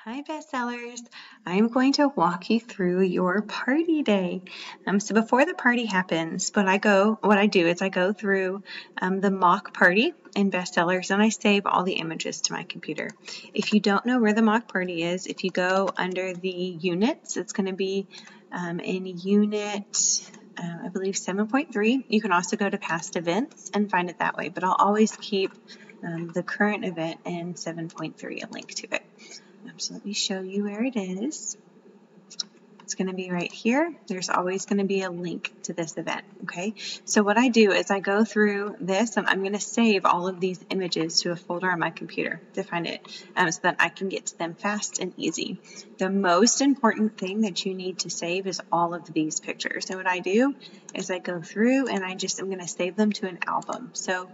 Hi bestsellers, I'm going to walk you through your party day. So before the party happens, what I do is I go through the mock party in bestsellers and I save all the images to my computer. If you don't know where the mock party is, if you go under the units, it's going to be in unit I believe 7.3. You can also go to past events and find it that way, but I'll always keep the current event in 7.3, a link to it. So let me show you where it is. It's going to be right here. There's always going to be a link to this event, okay? So what I do is I go through this and I'm going to save all of these images to a folder on my computer to find it so that I can get to them fast and easy. The most important thing that you need to save is all of these pictures. So what I do is I go through and I'm going to save them to an album. So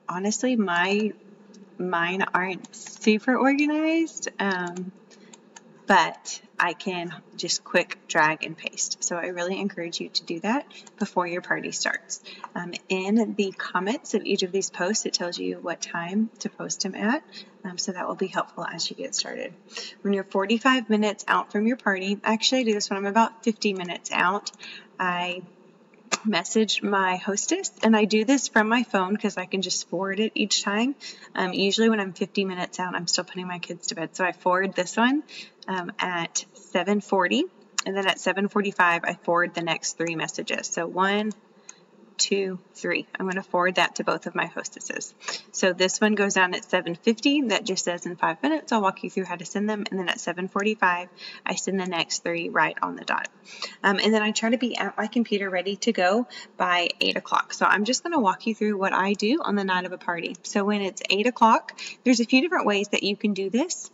honestly, mine aren't super organized, but I can just quick drag and paste. So I really encourage you to do that before your party starts. In the comments of each of these posts, it tells you what time to post them at, so that will be helpful as you get started. When you're 45 minutes out from your party, actually I do this when I'm about 50 minutes out, I message my hostess, and I do this from my phone because I can just forward it each time. Usually when I'm 50 minutes out, I'm still putting my kids to bed, so I forward this one at 7:40, and then at 7:45 I forward the next 3 messages. So 1, 2, 3. I'm going to forward that to both of my hostesses. So this one goes down at 7:50. That just says in 5 minutes I'll walk you through how to send them, and then at 7:45 I send the next 3 right on the dot. And then I try to be at my computer ready to go by 8 o'clock. So I'm just going to walk you through what I do on the night of a party. So when it's 8 o'clock, there's a few different ways that you can do this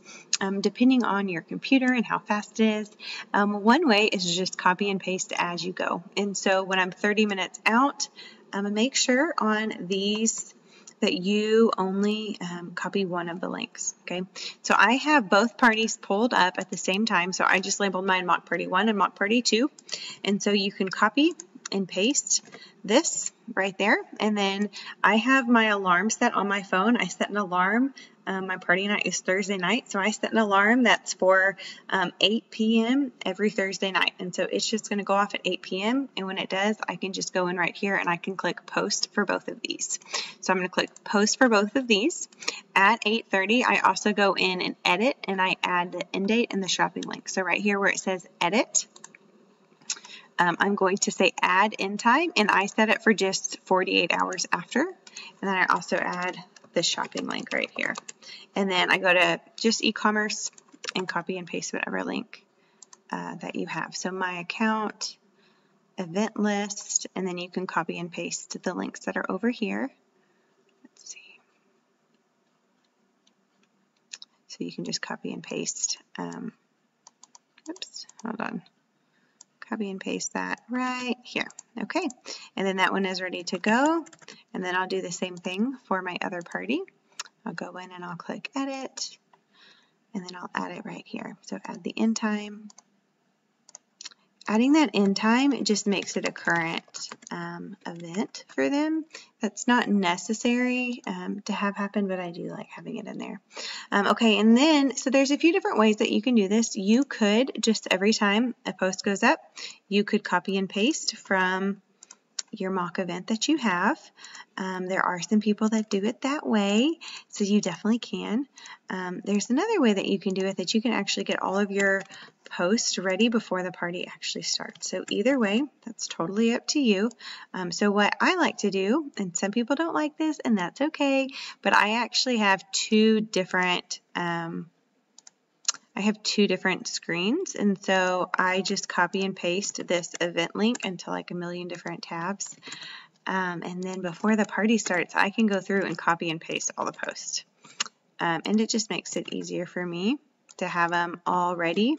depending on your computer and how fast it is. One way is just copy and paste as you go. And so when I'm 30 minutes out, make sure on these that you only copy one of the links, okay? So I have both parties pulled up at the same time, so I just labeled mine Mock Party 1 and Mock Party 2, and so you can copy and paste this right there, and then I have my alarm set on my phone. I set an alarm. My party night is Thursday night, so I set an alarm that's for 8 p.m. every Thursday night, and so it's just going to go off at 8 p.m., and when it does, I can just go in right here and I can click post for both of these. So I'm going to click post for both of these. At 8:30, I also go in and edit, and I add the end date and the shopping link. So right here where it says edit, I'm going to say add end time, and I set it for just 48 hours after, and then I also add the shopping link right here. And then I go to just e-commerce and copy and paste whatever link that you have. So my account, event list, and then you can copy and paste the links that are over here. Let's see. So you can just copy and paste. Oops, hold on. Copy and paste that right here. Okay, and then that one is ready to go. And then I'll do the same thing for my other party. I'll go in and I'll click edit, and then I'll add it right here. So add the end time. Adding that end time, it just makes it a current event for them. That's not necessary to have happen, but I do like having it in there. Okay, and then, so there's a few different ways that you can do this. You could just every time a post goes up, you could copy and paste from your mock event that you have. There are some people that do it that way, so you definitely can. There's another way that you can do it, that you can actually get all of your posts ready before the party actually starts. So either way, that's totally up to you. So what I like to do, and some people don't like this, and that's okay, but I actually have two different screens, and so I just copy and paste this event link into like a million different tabs, and then before the party starts, I can go through and copy and paste all the posts, and it just makes it easier for me to have them all ready.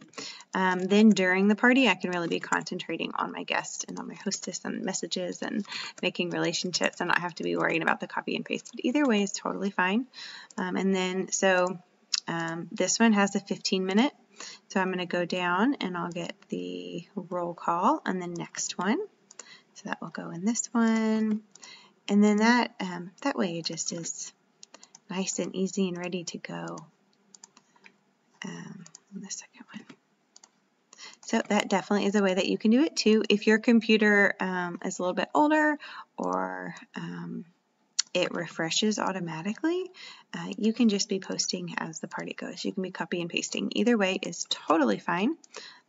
Then during the party, I can really be concentrating on my guest and on my hostess and messages and making relationships and not have to be worrying about the copy and paste. But either way is totally fine. And then so this one has a 15-minute, so I'm going to go down and I'll get the roll call on the next one. So that will go in this one, and then that way it just is nice and easy and ready to go. the second one. So that definitely is a way that you can do it too. If your computer is a little bit older or it refreshes automatically, you can just be posting as the party goes. You can be copy and pasting. Either way is totally fine.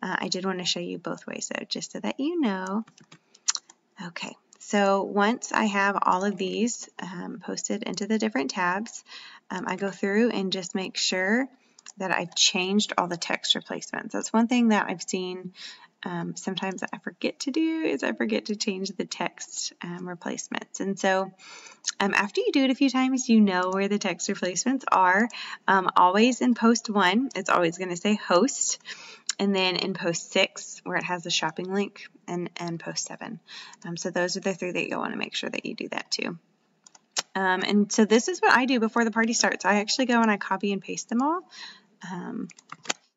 I did want to show you both ways though, just so that you know. Okay, so once I have all of these posted into the different tabs, I go through and just make sure that I've changed all the text replacements. That's one thing that I've seen sometimes that I forget to do is I forget to change the text replacements. And so after you do it a few times, you know where the text replacements are. Always in post 1, it's always going to say host. And then in post 6, where it has the shopping link, and post 7. So those are the 3 that you'll want to make sure that you do that too. And so this is what I do before the party starts. I actually go and I copy and paste them all.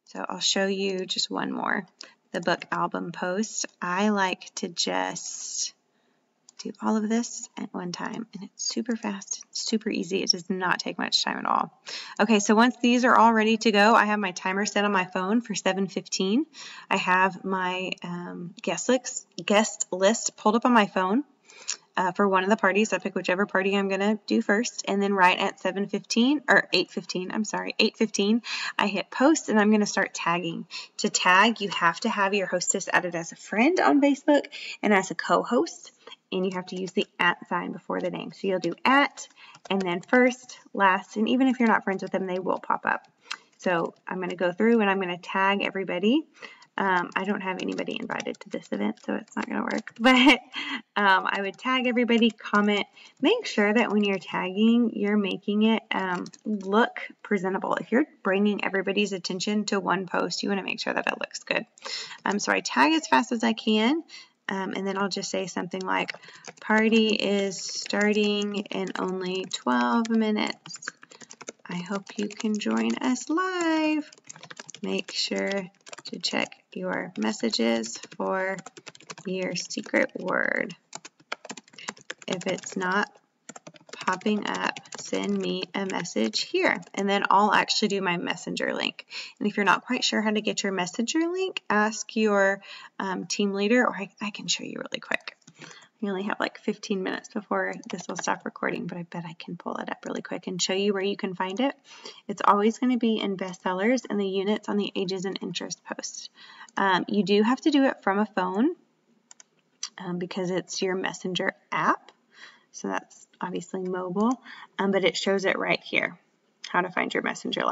So I'll show you just one more. The book album post. I like to just do all of this at one time, and it's super fast, super easy. It does not take much time at all. Okay, so once these are all ready to go, I have my timer set on my phone for 7:15. I have my guest list pulled up on my phone for one of the parties. I pick whichever party I'm going to do first, and then right at 7:15 or 8:15, I'm sorry, 8:15, I hit post, and I'm going to start tagging. To tag, you have to have your hostess added as a friend on Facebook and as a co-host. And you have to use the @ sign before the name. So you'll do @ and then first, last, and even if you're not friends with them, they will pop up. So I'm going to go through and I'm going to tag everybody. I don't have anybody invited to this event, so it's not going to work. But I would tag everybody, comment. Make sure that when you're tagging, you're making it look presentable. If you're bringing everybody's attention to one post, you want to make sure that it looks good. So I tag as fast as I can. And then I'll just say something like, party is starting in only 12 minutes. I hope you can join us live. Make sure to check your messages for your secret word. If it's not popping up, send me a message here. And then I'll actually do my messenger link. And if you're not quite sure how to get your messenger link, ask your team leader, or I can show you really quick. You only have like 15 minutes before this will stop recording, but I bet I can pull it up really quick and show you where you can find it. It's always going to be in bestsellers and the units on the ages and interest post. You do have to do it from a phone because it's your messenger app. So that's obviously mobile, but it shows it right here, how to find your messenger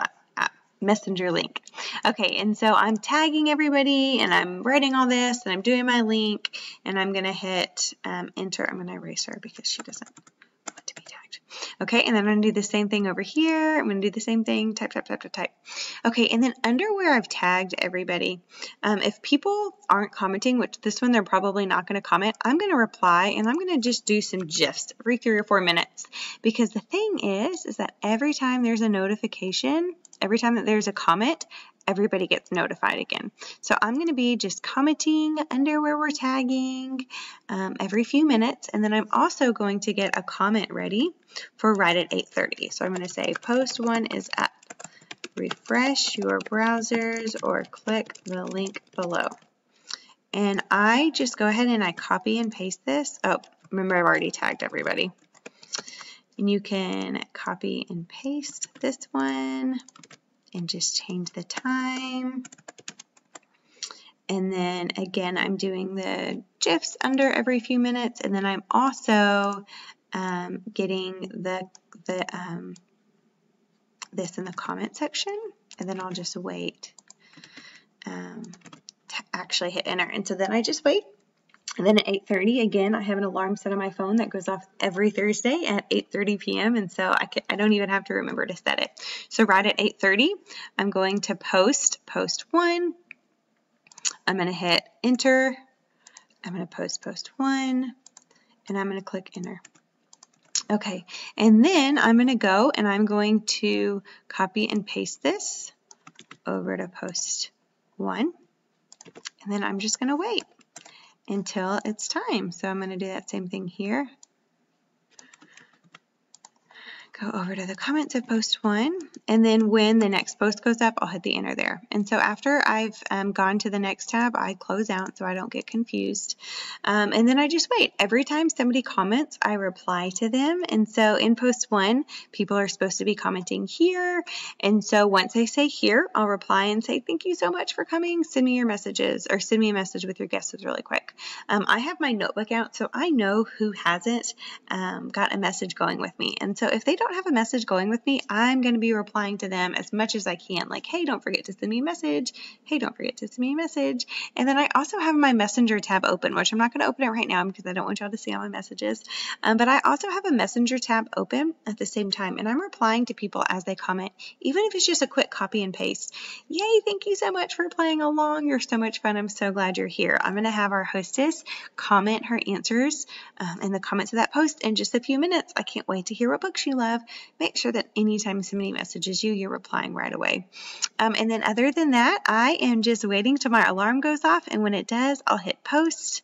link. Okay, and so I'm tagging everybody, and I'm writing all this, and I'm doing my link, and I'm going to hit enter. I'm going to erase her because she doesn't want to be tagged. Okay, and then I'm going to do the same thing over here. I'm going to do the same thing, type. Okay, and then under where I've tagged everybody, if people aren't commenting, which this one they're probably not going to comment, I'm going to reply, and I'm going to just do some GIFs every 3 or 4 minutes. Because the thing is that every time there's a notification, every time that there's a comment, everybody gets notified again. So I'm going to be just commenting under where we're tagging every few minutes, and then I'm also going to get a comment ready for right at 8:30. So I'm going to say post 1 is up. Refresh your browsers or click the link below. And I just go ahead and I copy and paste this. Oh, remember I've already tagged everybody. And you can copy and paste this one and just change the time. And then again, I'm doing the GIFs under every few minutes, and then I'm also getting this in the comment section, and then I'll just wait to actually hit enter. And so then I just wait. And then at 8:30, again, I have an alarm set on my phone that goes off every Thursday at 8:30 p.m. And so I don't even have to remember to set it. So right at 8:30, I'm going to post 1. I'm going to hit enter. I'm going to post 1, and I'm going to click enter. Okay, and then I'm going to go and I'm going to copy and paste this over to post 1, and then I'm just going to wait until it's time. So I'm going to do that same thing here. go over to the comments of post 1, and then when the next post goes up, I'll hit the enter there. And so after I've gone to the next tab, I close out so I don't get confused. And then I just wait. Every time somebody comments, I reply to them. And so in post 1, people are supposed to be commenting here. And so once they say here, I'll reply and say, thank you so much for coming. Send me your messages, or send me a message with your guesses really quick. I have my notebook out, so I know who hasn't got a message going with me. And so if they don't have a message going with me, I'm going to be replying to them as much as I can. Like, hey, don't forget to send me a message. Hey, don't forget to send me a message. And then I also have my Messenger tab open, which I'm not going to open it right now because I don't want y'all to see all my messages. But I also have a Messenger tab open at the same time, and I'm replying to people as they comment, even if it's just a quick copy and paste. Yay, thank you so much for playing along. You're so much fun. I'm so glad you're here. I'm going to have our hostess comment her answers in the comments of that post in just a few minutes. I can't wait to hear what books you love. Make sure that anytime somebody messages you, you're replying right away. And then other than that, I am just waiting till my alarm goes off, and when it does, I'll hit post,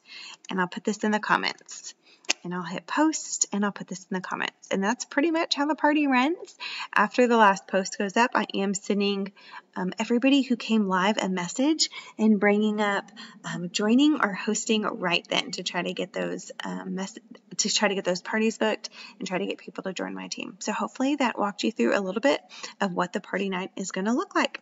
and I'll put this in the comments. And I'll hit post, and I'll put this in the comments. And that's pretty much how the party runs. After the last post goes up, I am sending everybody who came live a message and bringing up joining or hosting right then to try to get those parties booked and try to get people to join my team. So hopefully that walked you through a little bit of what the party night is going to look like.